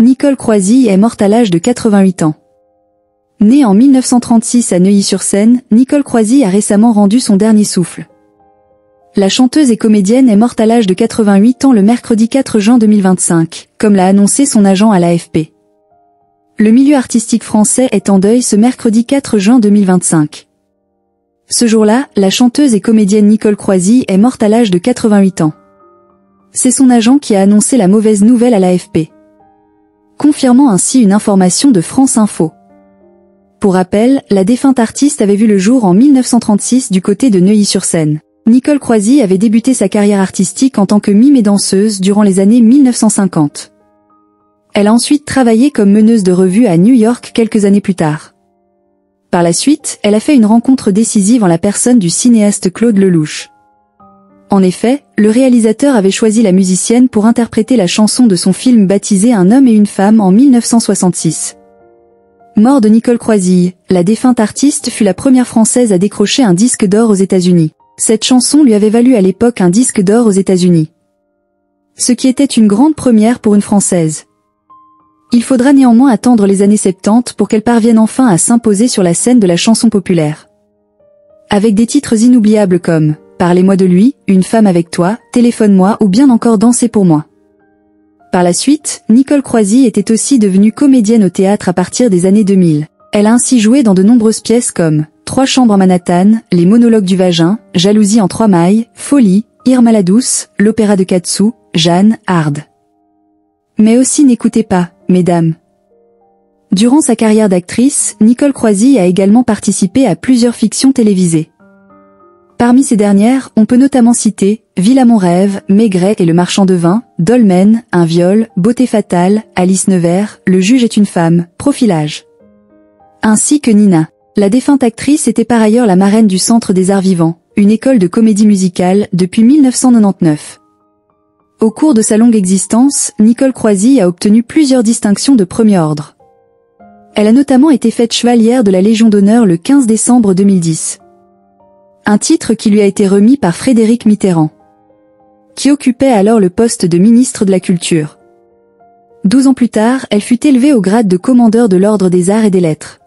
Nicole Croisille est morte à l'âge de 88 ans. Née en 1936 à Neuilly-sur-Seine, Nicole Croisille a récemment rendu son dernier souffle. La chanteuse et comédienne est morte à l'âge de 88 ans le mercredi 4 juin 2025, comme l'a annoncé son agent à l'AFP. Le milieu artistique français est en deuil ce mercredi 4 juin 2025. Ce jour-là, la chanteuse et comédienne Nicole Croisille est morte à l'âge de 88 ans. C'est son agent qui a annoncé la mauvaise nouvelle à l'AFP, confirmant ainsi une information de France Info. Pour rappel, la défunte artiste avait vu le jour en 1936 du côté de Neuilly-sur-Seine. Nicole Croisille avait débuté sa carrière artistique en tant que mime et danseuse durant les années 1950. Elle a ensuite travaillé comme meneuse de revue à New York quelques années plus tard. Par la suite, elle a fait une rencontre décisive en la personne du cinéaste Claude Lelouch. En effet, le réalisateur avait choisi la musicienne pour interpréter la chanson de son film baptisé Un homme et une femme en 1966. Mort de Nicole Croisille, la défunte artiste fut la première française à décrocher un disque d'or aux États-Unis. Cette chanson lui avait valu à l'époque un disque d'or aux États-Unis, ce qui était une grande première pour une Française. Il faudra néanmoins attendre les années 70 pour qu'elle parvienne enfin à s'imposer sur la scène de la chanson populaire. Avec des titres inoubliables comme « Parlez-moi de lui »,« Une femme avec toi »,« Téléphone-moi » ou bien encore « Dansez pour moi ». Par la suite, Nicole Croisille était aussi devenue comédienne au théâtre à partir des années 2000. Elle a ainsi joué dans de nombreuses pièces comme « Trois chambres à Manhattan »,« Les monologues du vagin »,« Jalousie en 3 mailles »,« Folie »,« Irma la douce »,« L'opéra de Katsu »,« Jeanne, Hard ». Mais aussi N'écoutez pas, mesdames. Durant sa carrière d'actrice, Nicole Croisille a également participé à plusieurs fictions télévisées. Parmi ces dernières, on peut notamment citer Villa mon rêve, Maigret et le marchand de vin, Dolmen, Un viol, Beauté fatale, Alice Nevers, Le juge est une femme, Profilage. Ainsi que Nina. La défunte actrice était par ailleurs la marraine du Centre des Arts Vivants, une école de comédie musicale, depuis 1999. Au cours de sa longue existence, Nicole Croisille a obtenu plusieurs distinctions de premier ordre. Elle a notamment été faite chevalière de la Légion d'honneur le 15 décembre 2010. Un titre qui lui a été remis par Frédéric Mitterrand, qui occupait alors le poste de ministre de la Culture. 12 ans plus tard, elle fut élevée au grade de commandeur de l'Ordre des Arts et des Lettres.